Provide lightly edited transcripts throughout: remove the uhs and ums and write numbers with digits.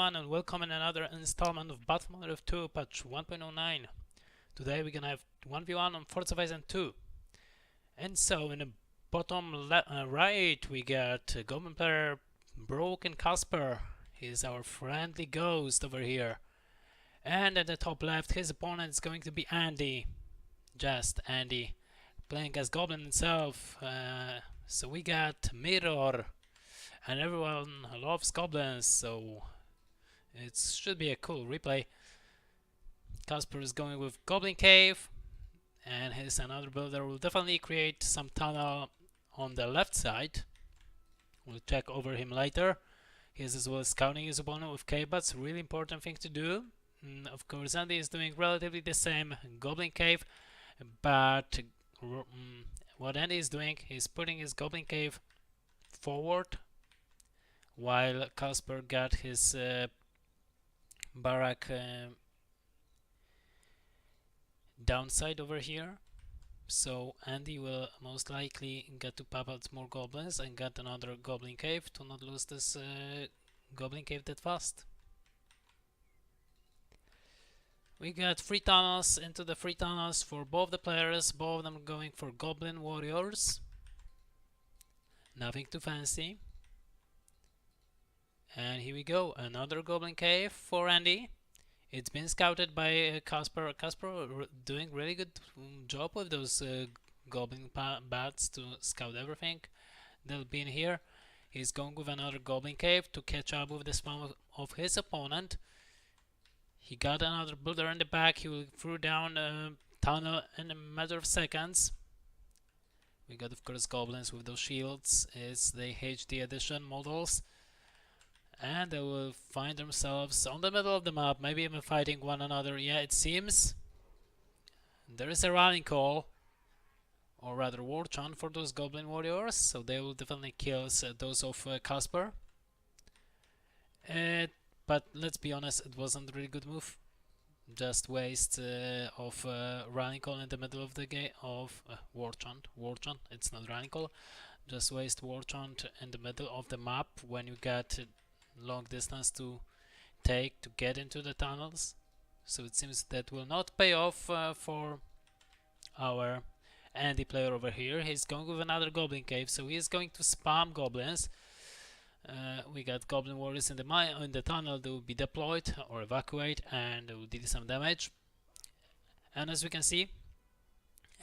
everyone, and welcome in another installment of Battlefield 2 patch 1.09. Today we're gonna have 1v1 on Forza Horizon 2. And so in the bottom right we got Goblin player Balrog and Casper. He's our friendly ghost over here. And at the top left his opponent is going to be Andy. Just Andy. Playing as Goblin himself. So we got Mirror. And everyone loves goblins, so it should be a cool replay. Casper is going with Goblin Cave, and his another builder will definitely create some tunnel on the left side. We'll check over him later. He is as well scouting his opponent with cave, but it's a really important thing to do. Of course, Andy is doing relatively the same Goblin Cave, but what Andy is doing, he's putting his Goblin Cave forward, while Casper got his barrack downside over here. So Andy will most likely get to pop out more goblins and get another goblin cave to not lose this goblin cave that fast. We got 3 tunnels into the 3 tunnels for both the players, both of them going for goblin warriors. Nothing too fancy. And here we go, another goblin cave for Andy. It's been scouted by Casper. Casper doing really good job with those goblin bats to scout everything. They'll be in here. He's going with another goblin cave to catch up with the spawn of his opponent. He got another builder in the back. He will throw down a tunnel in a matter of seconds. We got, of course, goblins with those shields. It's the HD edition models. And they will find themselves on the middle of the map, maybe even fighting one another. Yeah, it seems there is a rallying call, or rather war chant for those goblin warriors, so they will definitely kill those of Casper. But let's be honest, it wasn't a really good move. Just waste of rallying call in the middle of the game of war chant. War chant. It's not rallying call. Just waste war chant in the middle of the map when you get long distance to take to get into the tunnels. So it seems that will not pay off for our Andy player over here. He's going with another goblin cave, so he's going to spam goblins. We got goblin warriors in the tunnel. They will be deployed or evacuate, and they will deal some damage. And as we can see,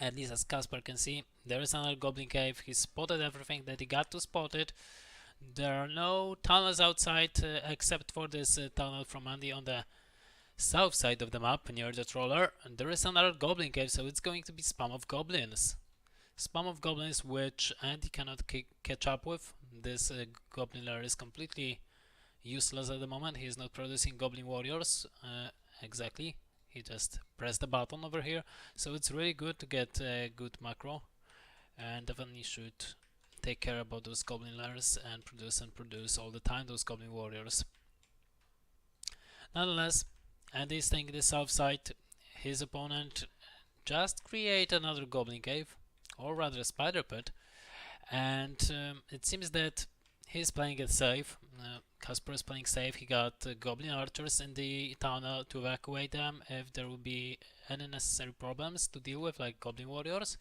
at least as Casper can see, there is another goblin cave. He spotted everything that he got to spot it. There are no tunnels outside except for this tunnel from Andy on the south side of the map near the trawler. And there is another goblin cave, so it's going to be spam of goblins. Spam of goblins which Andy cannot catch up with. This goblin lair is completely useless at the moment. He is not producing goblin warriors exactly. He just pressed the button over here. So it's really good to get a good macro, and definitely should take care about those goblin lairs and produce all the time those goblin warriors. Nonetheless, Andy is staying the south side. His opponent just create another goblin cave, or rather a spider pit, and it seems that he's playing it safe. Casper is playing safe. He got goblin archers in the tunnel to evacuate them if there will be any necessary problems to deal with, like goblin warriors.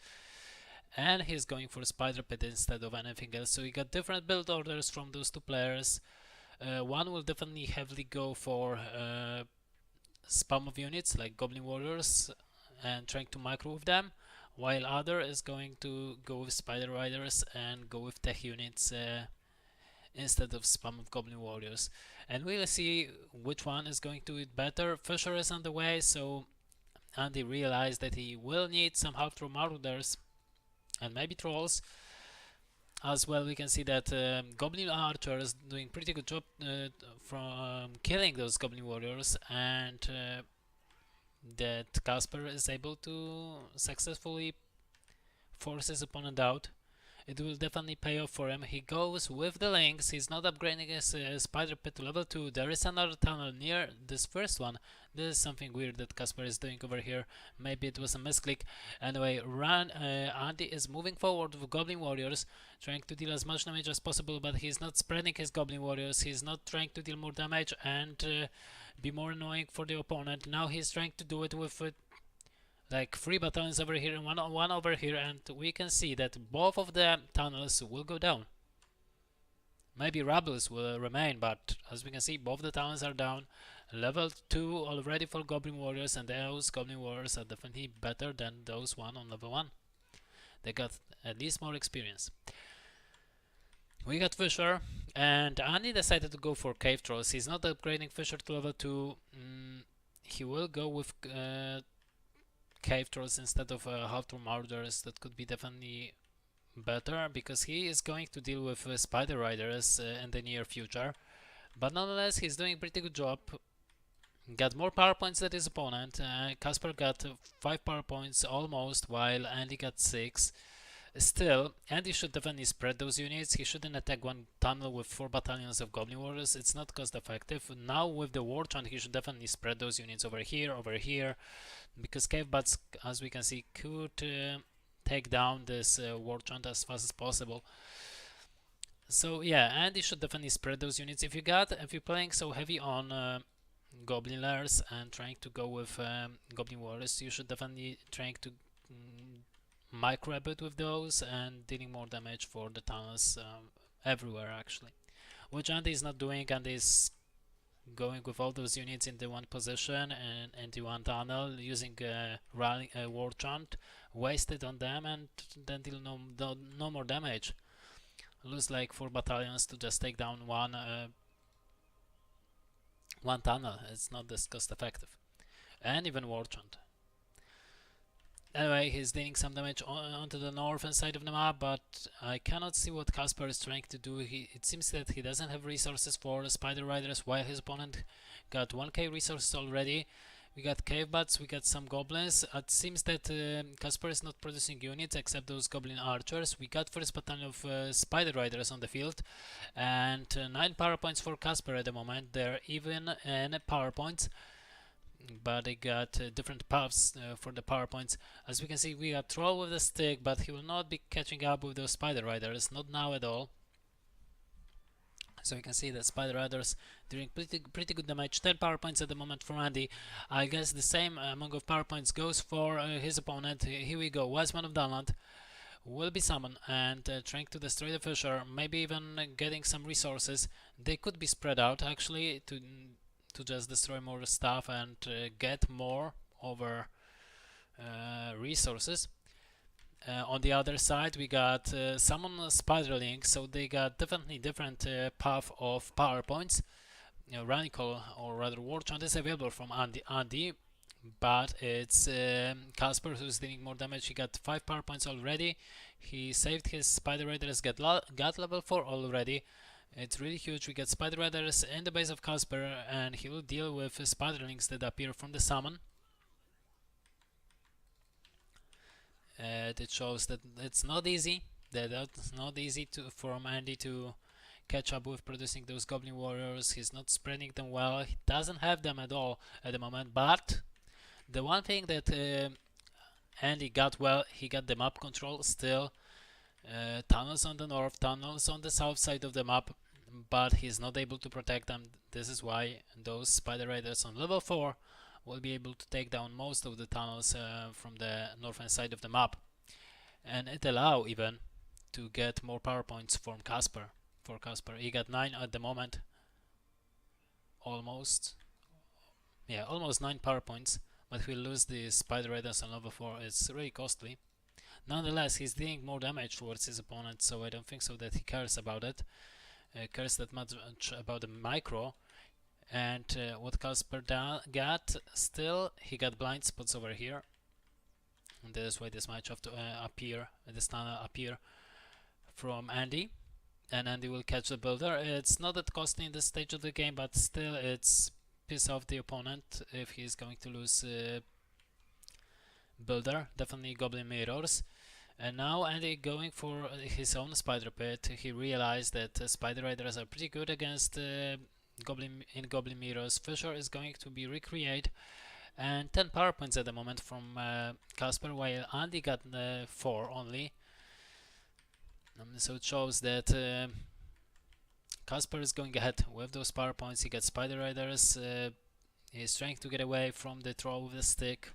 And he's going for a spider pit instead of anything else. So he got different build orders from those 2 players. One will definitely heavily go for spam of units like goblin warriors and trying to micro with them, while other is going to go with spider riders and go with tech units instead of spam of goblin warriors. And we'll see which one is going to do it better. Fisher is on the way, so Andy realized that he will need some help from marauders and maybe trolls as well. We can see that goblin archer is doing pretty good job from killing those goblin warriors, and that Casper is able to successfully force his opponent out. it will definitely pay off for him. He goes with the links. He's not upgrading his spider pit to level 2. There is another tunnel near this first one. This is something weird that Casper is doing over here. Maybe it was a misclick. Anyway, Andy is moving forward with Goblin Warriors, trying to deal as much damage as possible, but he's not spreading his Goblin Warriors. He's not trying to deal more damage and be more annoying for the opponent. Now he's trying to do it with like 3 battalions over here and one over here, and we can see that both of the tunnels will go down. Maybe Rebels will remain, but as we can see, both the tunnels are down. Level 2 already for Goblin Warriors, and those Goblin Warriors are definitely better than those one on level 1. They got at least more experience. We got Fisher, and Andy decided to go for Cave Trolls. He's not upgrading Fisher to level 2. He will go with Cave Trolls instead of Halter Marauders. That could be definitely better, because he is going to deal with Spider Riders in the near future. But nonetheless, he's doing a pretty good job. Got more power points than his opponent. Casper got 5 power points almost, while Andy got 6. Still, Andy should definitely spread those units. He shouldn't attack one tunnel with 4 battalions of Goblin Warriors. It's not cost effective. Now with the War Chant, he should definitely spread those units over here, because Cave Bats, as we can see, could take down this War Chant as fast as possible. So yeah, Andy should definitely spread those units. If you're playing so heavy on Goblin Lairs and trying to go with Goblin Warriors, you should definitely trying to micro a bit with those and dealing more damage for the tunnels everywhere actually, which Andy is not doing. Andy is going with all those units into one position and into one tunnel, using a War Chant, waste it on them, and then deal no more damage. Lose like 4 battalions to just take down one tunnel. It's not this cost effective, and even War Chant. Anyway, he's dealing some damage onto the northern side of the map, but I cannot see what Casper is trying to do. It seems that he doesn't have resources for Spider Riders, while his opponent got 1k resources already. We got Cave Bats, we got some Goblins. It seems that Casper is not producing units except those Goblin Archers. We got first battalion of Spider Riders on the field, and 9 power points for Casper at the moment. They're even in power points, but they got different paths for the power points. As we can see, we got Troll with the stick, but he will not be catching up with those Spider Riders, not now at all. So you can see that Spider Riders doing pretty good damage. 10 power points at the moment for Andy. I guess the same amount of power points goes for his opponent. Here we go. Wiseman of Dunland will be summoned and trying to destroy the Fisher, maybe even getting some resources. They could be spread out actually to just destroy more stuff and get more over resources. On the other side, we got summon Spiderling, so they got definitely different path of power points. Radical, or rather War Chant, is available from Andy, but it's Casper who's dealing more damage. He got 5 power points already. He saved his Spider Raiders, got level 4 already. It's really huge. We get Spider Raiders in the base of Casper, and he will deal with Spiderlings that appear from the summon. It shows that it's not easy. It's not easy for Andy to catch up with producing those Goblin Warriors. He's not spreading them well. He doesn't have them at all at the moment. But the one thing that Andy got well, he got the map control still. Tunnels on the north, tunnels on the south side of the map, but he's not able to protect them. This is why those Spider Raiders on level 4 will be able to take down most of the tunnels from the northern side of the map, and it allow even to get more power points from Casper. For Casper, he got 9 at the moment, almost 9 power points, but he'll lose the Spider Raiders on level 4. It's really costly. Nonetheless, he's dealing more damage towards his opponent, so I don't think so that he cares about it. Cares that much about the micro. And what Casper got, still, he got blind spots over here. And that is why this might have to appear from Andy. And Andy will catch the builder. It's not that costly in this stage of the game, but still it's piss off the opponent if he's going to lose builder. Definitely Goblin Mirrors. And now Andy going for his own spider pit. He realized that spider riders are pretty good against Goblin mirrors. Fisher is going to be recreate, and 10 power points at the moment from Casper, while Andy got 4 only. So it shows that Casper is going ahead with those power points. He gets spider riders. He's trying to get away from the troll with the stick.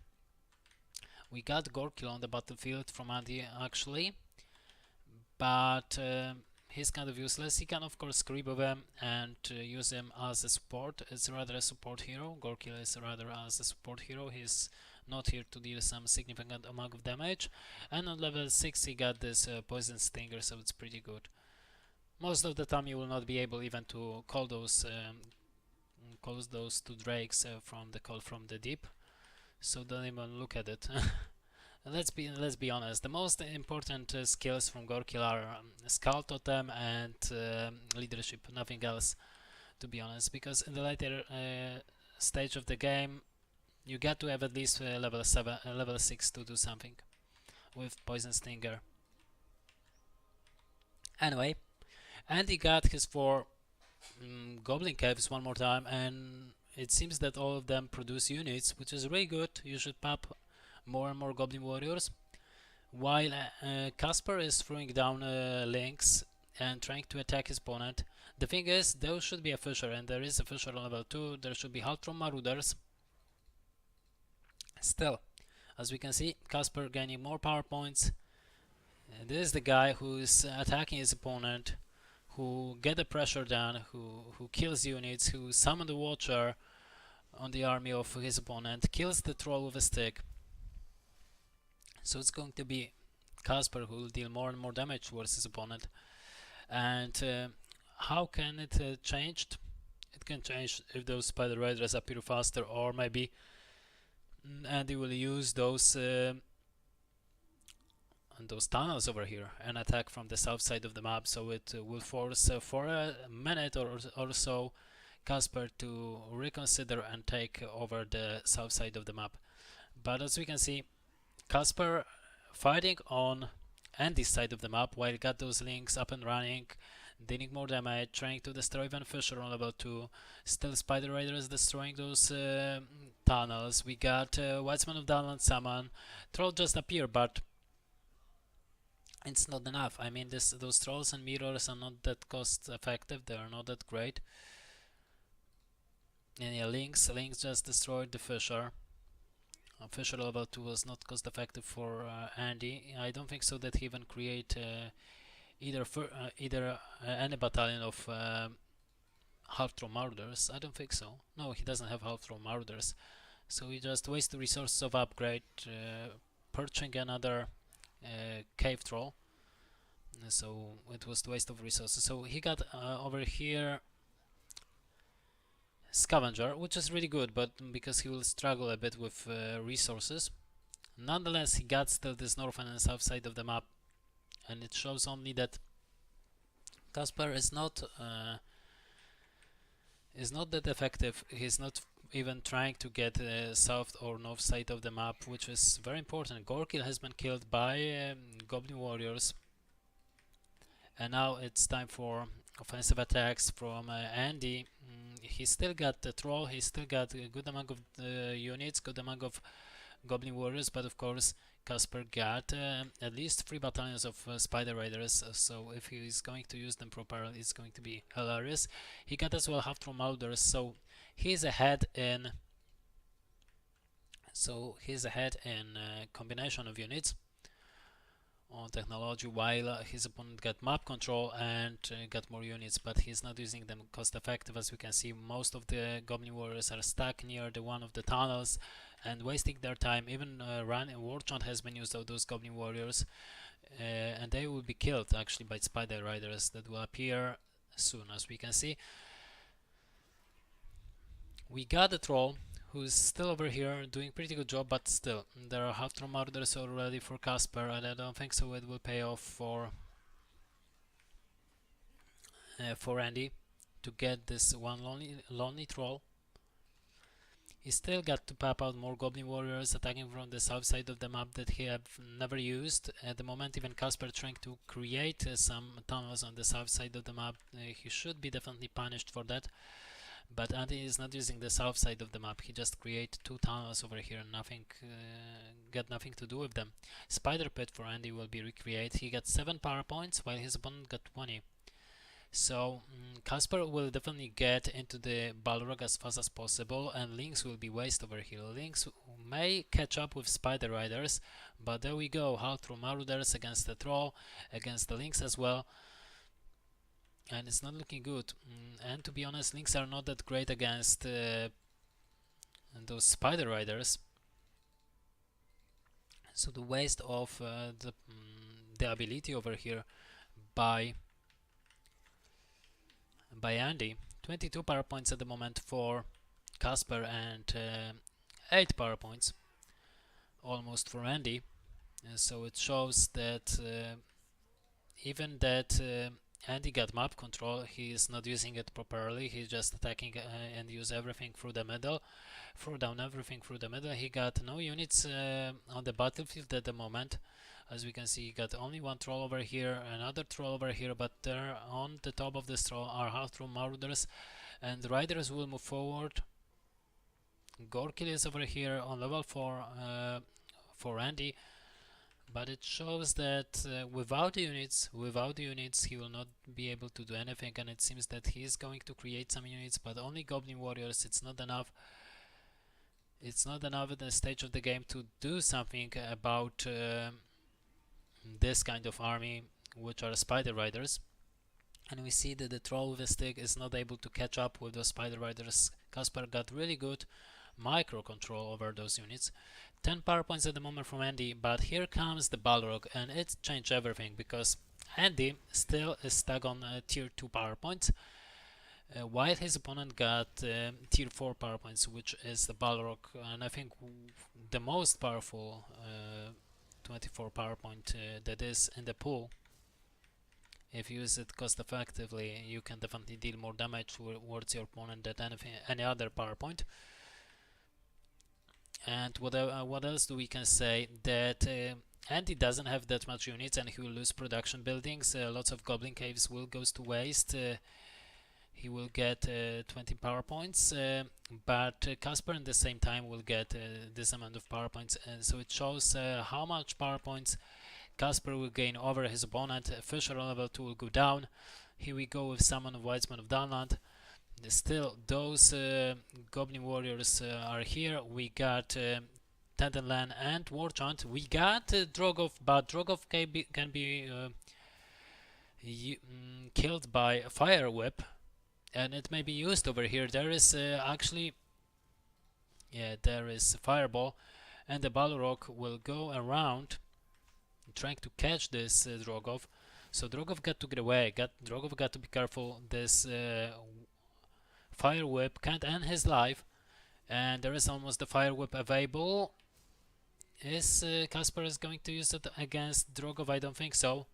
We got Gorkil on the battlefield from Andy actually, but he's kind of useless. He can of course creep with him and use him as a support. It's rather a support hero. Gorkil is rather as a support hero. He's not here to deal some significant amount of damage. And on level 6 he got this poison stinger, so it's pretty good. Most of the time you will not be able even to call those two drakes from the call from the deep, so don't even look at it. Let's be honest. The most important skills from Gorkil are Skull Totem and leadership. Nothing else, to be honest. Because in the later stage of the game, you got to have at least level 6 to do something with Poison Stinger. Anyway, and he got his 4 Goblin Caves one more time, and it seems that all of them produce units, which is really good. You should pop more and more Goblin Warriors, while Casper is throwing down links and trying to attack his opponent. The thing is, there should be a Fisher, and there is a Fisher on level 2. There should be help from Marauders. Still, as we can see, Casper gaining more power points. This is the guy who is attacking his opponent, who get the pressure down, who kills units, who summon the Watcher on the army of his opponent, kills the troll with a stick. So it's going to be Casper who will deal more and more damage towards his opponent. And how can it change? It can change if those spider riders appear faster, or maybe Andy will use those tunnels over here and attack from the south side of the map, so it will force for a minute or so Casper to reconsider and take over the south side of the map. But as we can see, Casper fighting on Andy's side of the map while he got those links up and running, dealing more damage, trying to destroy even Fisher on level 2. Still Spider Raiders destroying those tunnels. We got Whitesman of Downland summon. Troll just appear, but it's not enough. I mean, those trolls and mirrors are not that cost effective. They are not that great. And yeah, links just destroyed the Fisher. Fisher level 2 was not cost effective for Andy. I don't think so that he even create either any battalion of half-throw marauders. I don't think so. No, he doesn't have half-throw marauders. So he just wastes the resources of upgrade, purchasing another cave troll. So it was the waste of resources. So he got over here Scavenger, which is really good, but because he will struggle a bit with resources. Nonetheless, he got still this north and south side of the map, and it shows only that Casper is not that effective. He's not even trying to get south or north side of the map, which is very important. Gorkil has been killed by Goblin Warriors, and now it's time for offensive attacks from Andy. He still got the troll, he still got a good amount of units, good amount of Goblin Warriors, but of course Casper got at least 3 battalions of Spider Raiders, so if he is going to use them properly, it's going to be hilarious. He got as well half-throw marauders, so he's ahead in combination of units on technology, while his opponent got map control and got more units, but he's not using them cost effective. As we can see, most of the Goblin Warriors are stuck near the one of the tunnels and wasting their time. Even War Chant has been used of those Goblin Warriors, and they will be killed actually by Spider Riders that will appear soon. As we can see, we got the troll who's still over here doing pretty good job, but still there are half-throw marauders already for Casper, and I don't think so it will pay off for Andy to get this one lonely troll. He still got to pop out more Goblin Warriors attacking from the south side of the map that he have never used. At the moment, even Casper trying to create some tunnels on the south side of the map. He should be definitely punished for that. But Andy is not using the south side of the map. He just create 2 tunnels over here and got nothing to do with them. Spider Pit for Andy will be recreated. He got 7 power points while his opponent got 20. So Casper will definitely get into the Balrog as fast as possible, and Lynx will be waste over here. Lynx may catch up with Spider Riders, but there we go. How through Marauders against the Troll, against the Lynx as well. And it's not looking good. And to be honest, Lynx are not that great against those Spider Riders. So the waste of the ability over here by Andy. 22 power points at the moment for Casper and 8 power points almost for Andy. So it shows that even that Andy got map control, he is not using it properly. He's just attacking and use everything through the middle, throw down everything through the middle. He got no units on the battlefield at the moment. As we can see, he got only 1 troll over here, another troll over here, but there on the top of this troll are half-through Marauders, and the Riders will move forward. Gorkill is over here on level 4 for Andy, but it shows that without the units, he will not be able to do anything, and it seems that he is going to create some units, but only Goblin Warriors. It's not enough. It's not enough at the stage of the game to do something about this kind of army, which are Spider Riders. And we see that the Troll with a stick is not able to catch up with those Spider Riders. Casper got really good micro control over those units. 10 power points at the moment from Andy, but here comes the Balrog, and it changed everything because Andy still is stuck on tier 2 power points, while his opponent got tier 4 power points, which is the Balrog, and I think the most powerful 24 power point that is in the pool. If you use it cost effectively, you can definitely deal more damage towards your opponent than any other power point. And what else do we can say? That Andy doesn't have that much units, and he will lose production buildings. Lots of Goblin Caves will goes to waste. He will get 20 power points, but Casper at the same time will get this amount of power points, and so it shows how much power points Casper will gain over his opponent. Fisher on level 2 will go down. Here we go with Summon of Whitesman of Downland. Still, those Goblin Warriors are here. We got Tendenland and Warchant. We got Drogov, but Drogov can be killed by Fire Whip, and it may be used over here. There is actually, yeah, there is Fireball, and the Balrog will go around trying to catch this Drogov. So Drogov got to get away. Drogov got to be careful. This Fire Whip can't end his life, and there is almost the Fire Whip available. Is Casper is going to use it against Drogov? I don't think so.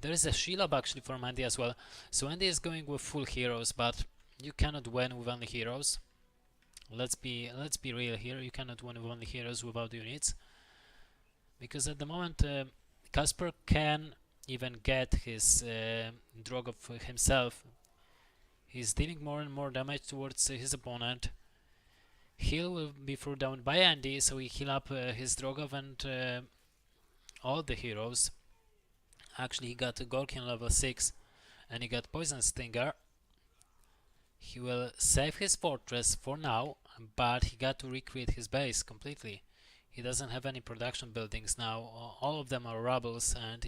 There is a Shelob actually from Andy as well. So Andy is going with full heroes, but you cannot win with only heroes. Let's be real here. You cannot win with only heroes without units, because at the moment Casper can even get his Drogov himself. He's dealing more and more damage towards his opponent. Heal will be thrown down by Andy, so he heal up his Drogov and all the heroes. Actually, he got a Gorkin level 6, and he got Poison Stinger. He will save his fortress for now, but he got to recreate his base completely. He doesn't have any production buildings now. All of them are rubbles, and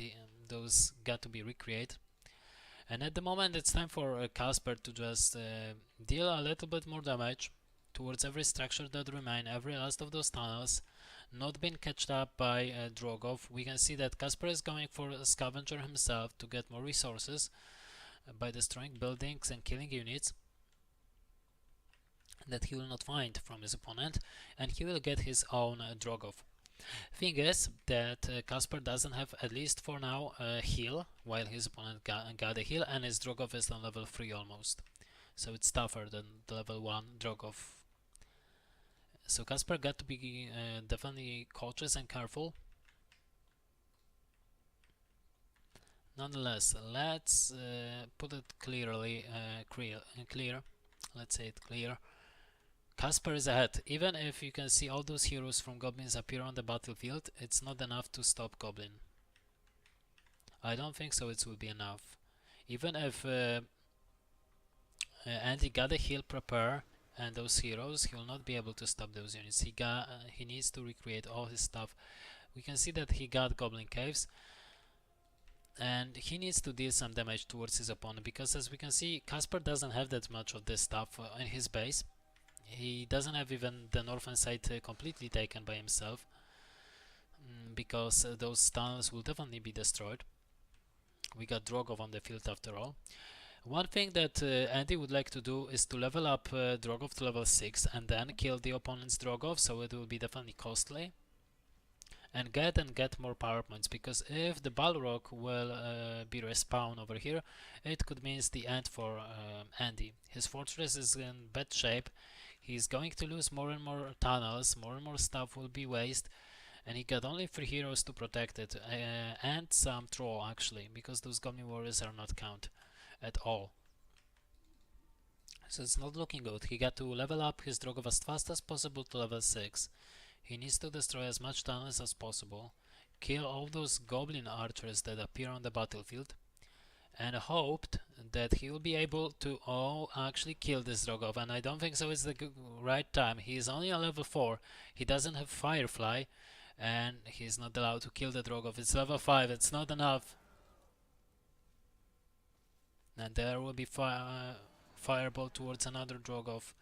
those got to be recreated. And at the moment it's time for Casper to just deal a little bit more damage towards every structure that remain, every last of those tunnels, not being catched up by Drogov. We can see that Casper is going for a scavenger himself to get more resources by destroying buildings and killing units that he will not find from his opponent, and he will get his own Drogov. Thing is that Casper doesn't have, at least for now, a heal, while his opponent got a heal, and his Drogov is on level 3 almost. So it's tougher than the level 1 Drogov. So Casper got to be definitely cautious and careful. Nonetheless, let's put it clearly, clear. Let's say it clear. Casper is ahead. Even if you can see all those heroes from Goblins appear on the battlefield, it's not enough to stop Goblin. I don't think so it will be enough. Even if Andy got a heal prepare and those heroes, he will not be able to stop those units. He needs to recreate all his stuff. We can see that he got Goblin Caves, and he needs to deal some damage towards his opponent, because as we can see, Casper doesn't have that much of this stuff in his base. He doesn't have even the northern side completely taken by himself, because those tunnels will definitely be destroyed. We got Drogov on the field after all. One thing that Andy would like to do is to level up Drogov to level 6 and then kill the opponent's Drogov, so it will be definitely costly. And get more power points, because if the Balrog will be respawn over here, it could mean the end for Andy. His fortress is in bad shape. He's going to lose more and more tunnels, more and more stuff will be waste, and he got only 3 heroes to protect it, and some troll actually, because those Goblin warriors are not count at all. So it's not looking good. He got to level up his Drogov as fast as possible to level 6. He needs to destroy as much tunnels as possible, kill all those Goblin archers that appear on the battlefield, and hoped that he will be able to actually kill this Drogov. And I don't think so it's the right time. He is only on level 4. He doesn't have Firefly, and he's not allowed to kill the Drogov. It's level 5. It's not enough. And there will be Fireball towards another Drogov.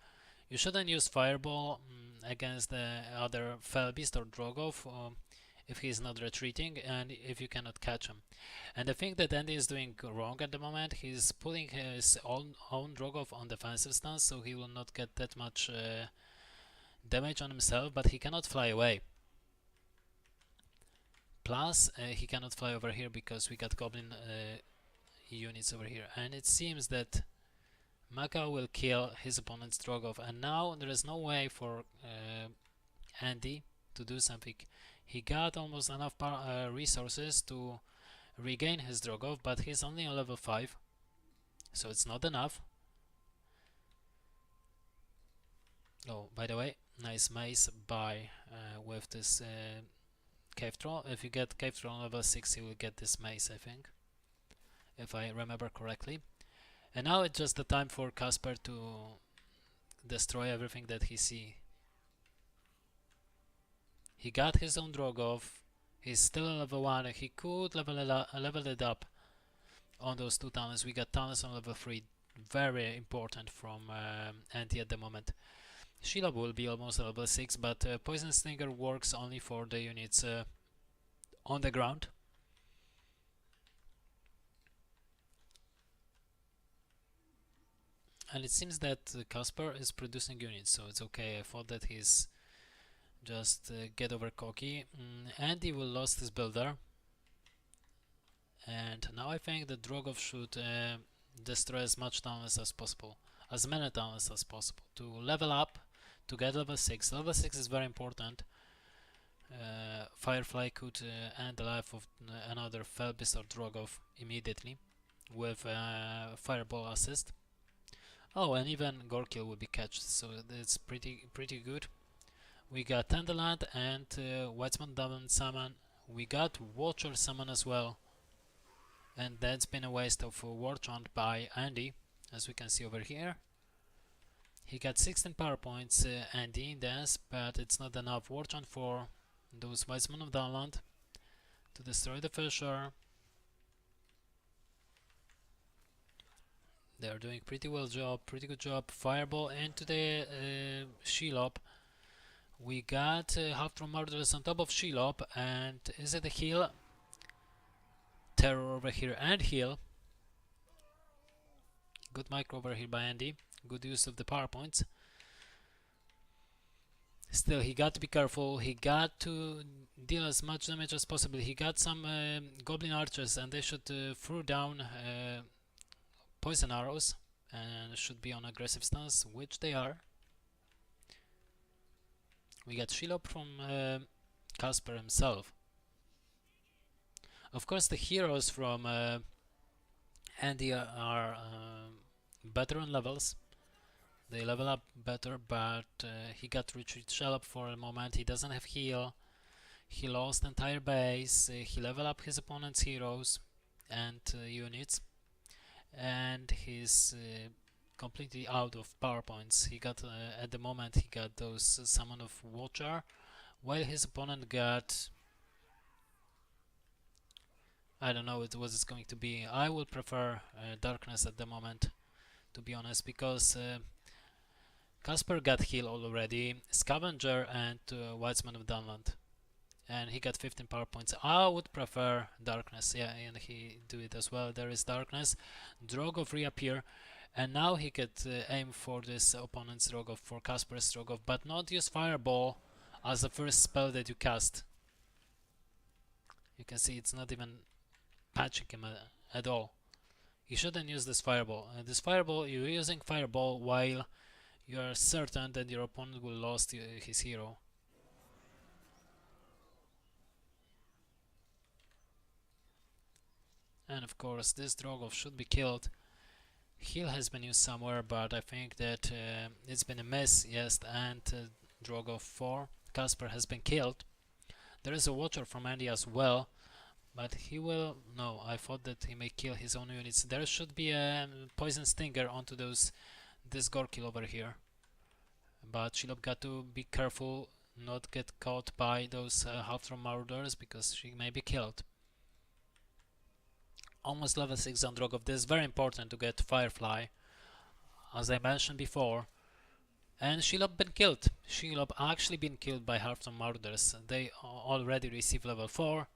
You shouldn't use Fireball against the other Felbeast or Drogov if he is not retreating and if you cannot catch him. And the thing that Andy is doing wrong at the moment, he's putting his own Drogov on defensive stance, so he will not get that much damage on himself, but he cannot fly away. Plus, he cannot fly over here because we got Goblin units over here, and it seems that Maka will kill his opponent's Drogov, and now there is no way for Andy to do something. He got almost enough resources to regain his Drogov, but he's only on level 5, so it's not enough. Oh, by the way, nice mace by with this Cave Troll. If you get Cave Troll on level 6, you will get this mace, I think, if I remember correctly. And now it's just the time for Casper to destroy everything that he sees. He got his own Drogov. He's still on level 1. He could level it up on those 2 tunnels. We got tunnels on level 3. Very important from Anti at the moment. Shelob will be almost level 6, but Poison Stinger works only for the units on the ground. And it seems that Casper is producing units, so it's okay. I thought that he's just get over cocky. Andy will lost his builder, and now I think that Drogov should destroy as much tunnels as possible, as many tunnels as possible, to level up, to get level 6. Level 6 is very important. Firefly could end the life of another Felbeast or Drogov immediately with Fireball assist. Oh, and even Gorkill will be catched, so it's pretty good. We got Tenderland and Wetzman Diamond Summon. We got Watcher Summon as well. And that's been a waste of War Chant by Andy, as we can see over here. He got 16 power points, Andy, in this, but it's not enough War Chant for those Wetzman of Downland to destroy the Fisher. They're doing pretty good job. Fireball into the Shelob. We got half from Murderers on top of Shelob, and is it a heal? Terror over here and heal. Good micro over here by Andy. Good use of the power points. Still, he got to be careful. He got to deal as much damage as possible. He got some Goblin archers, and they should throw down poison arrows and should be on aggressive stance, which they are. We got Shelob from Casper himself. Of course, the heroes from Andy are better on levels. They level up better, but he got retreat Shelob for a moment. He doesn't have heal. He lost entire base. He leveled up his opponent's heroes and units, and he's completely out of power points. He got at the moment he got those summon of Watcher, while his opponent got, I don't know what it's going to be. I would prefer Darkness at the moment, to be honest, because Casper got heal already, Scavenger and Whitesman of Dunland, and he got 15 power points. I would prefer Darkness, yeah, and he do it as well. There is Darkness, Drogov reappear, and now he could aim for this opponent's Drogov, for Casper's Drogov, but not use Fireball as the first spell that you cast. You can see it's not even patching him at all. You shouldn't use this Fireball. This Fireball, you're using Fireball while you are certain that your opponent will lose his hero. And of course, this Drogov should be killed. Heal has been used somewhere, but I think that it's been a miss, yes, and Drogov 4. Casper has been killed. There is a Watcher from Andy as well, but he will... No, I thought that he may kill his own units. There should be a Poison Stinger onto this Gorkil over here. But Shelob got to be careful not get caught by those Halfdrum Marauders, because she may be killed. Almost level 6 on Drogov. This is very important to get Firefly, as I mentioned before. And Shelob been killed. Shelob actually been killed by Halfdrum Marauders. They already received level 4.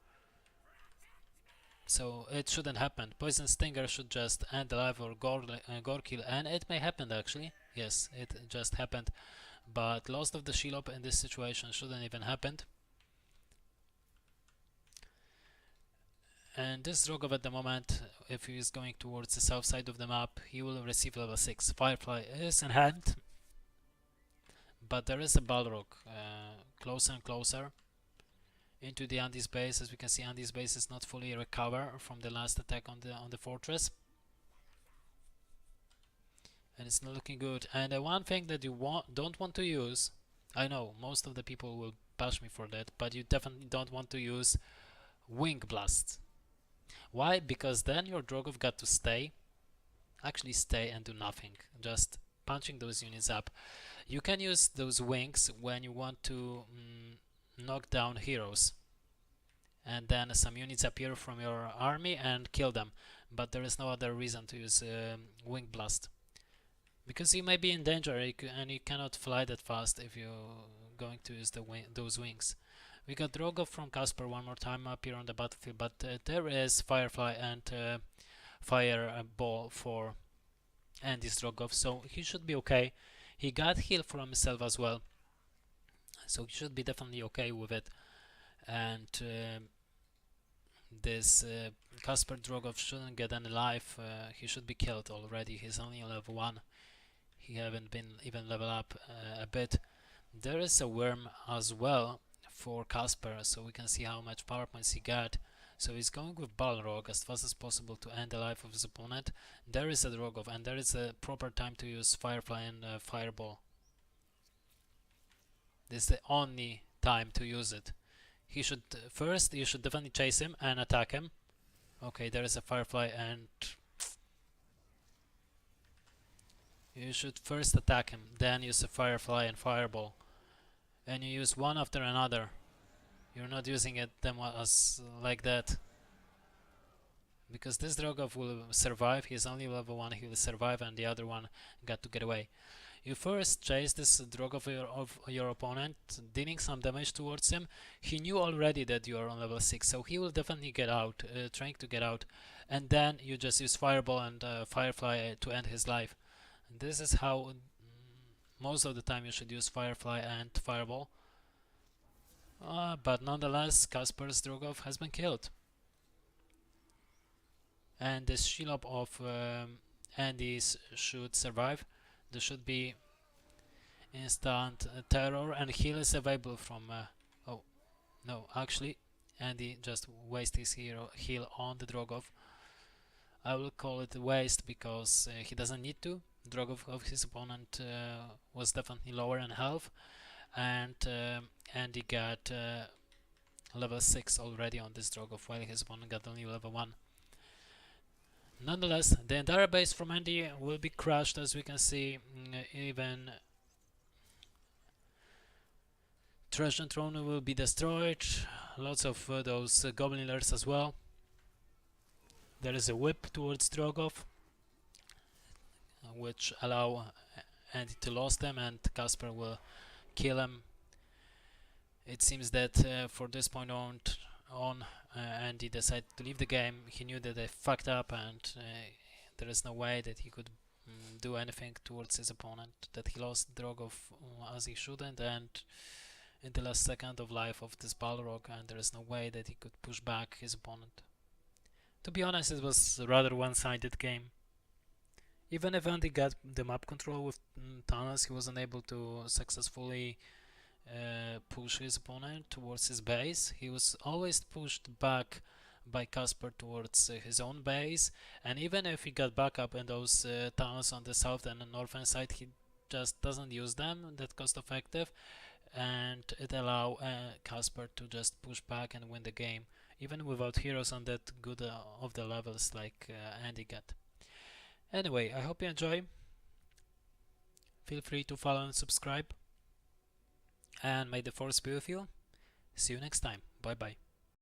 So it shouldn't happen. Poison Stinger should just end alive or gore kill, and it may happen actually. Yes, it just happened. But loss of the Shelob in this situation shouldn't even happen. And this Drogov at the moment, if he is going towards the south side of the map, he will receive level 6. Firefly is in hand, but there is a Balrog closer and closer into the Andy's base. As we can see, Andy's base is not fully recovered from the last attack on the fortress, and it's not looking good. And one thing that you don't want to use, I know most of the people will bash me for that, but you definitely don't want to use Wing Blast. Why? Because then your Drogov got to stay and do nothing, just punching those units up. You can use those wings when you want to knock down heroes, and then some units appear from your army and kill them, but there is no other reason to use Wing Blast, because you may be in danger and you cannot fly that fast if you're going to use those wings. We got Drogov from Casper one more time up here on the battlefield, but there is Firefly and Fireball for Andy's Drogov, so he should be okay. He got heal from himself as well, so he should be definitely okay with it. And this Casper Drogov shouldn't get any life. He should be killed already. He's only on level 1. He haven't been even level up a bit. There is a worm as well for Casper, so we can see how much power points he got. So he's going with Balrog as fast as possible to end the life of his opponent. There is a Drogov, and there is a proper time to use Firefly and Fireball. This is the only time to use it. He should first, you should definitely chase him and attack him. Okay, there is a Firefly, and you should first attack him, then use a Firefly and Fireball. And you use one after another. You're not using them as like that, because this Drogov will survive. He's only level 1, he will survive, and the other one got to get away. You first chase this Drogov of your opponent, dealing some damage towards him. He knew already that you are on level 6, so he will definitely get out, trying to get out, and then you just use Fireball and Firefly to end his life. And this is how most of the time you should use Firefly and Fireball. But nonetheless, Casper's Drogov has been killed. And this Shelob of Andy's should survive. There should be instant terror, and heal is available from oh no, actually Andy just wasted his heal on the Drogov. I will call it a waste because he doesn't need to. Drogov of his opponent was definitely lower in health, and Andy got level 6 already on this Drogov, while his opponent got only level 1. Nonetheless, the entire base from Andy will be crushed, as we can see. Even Treasure Throne will be destroyed. Lots of those Goblin lairs as well. There is a whip towards Drogov, which allow Andy to lose them, and Casper will kill him. It seems that for this point on, Andy decided to leave the game. He knew that they fucked up, and there is no way that he could do anything towards his opponent, that he lost Drogov as he shouldn't, and in the last second of life of this Balrog, and there is no way that he could push back his opponent. To be honest, it was a rather one-sided game. Even if Andy got the map control with tunnels, he wasn't able to successfully push his opponent towards his base. He was always pushed back by Casper towards his own base, and even if he got backup in those tunnels on the south and the northern side, he just doesn't use them that cost effective, and it allow Casper to just push back and win the game, even without heroes on that good of the levels like Andy got. Anyway, I hope you enjoy. Feel free to follow and subscribe, and may the force be with you. See you next time. Bye bye.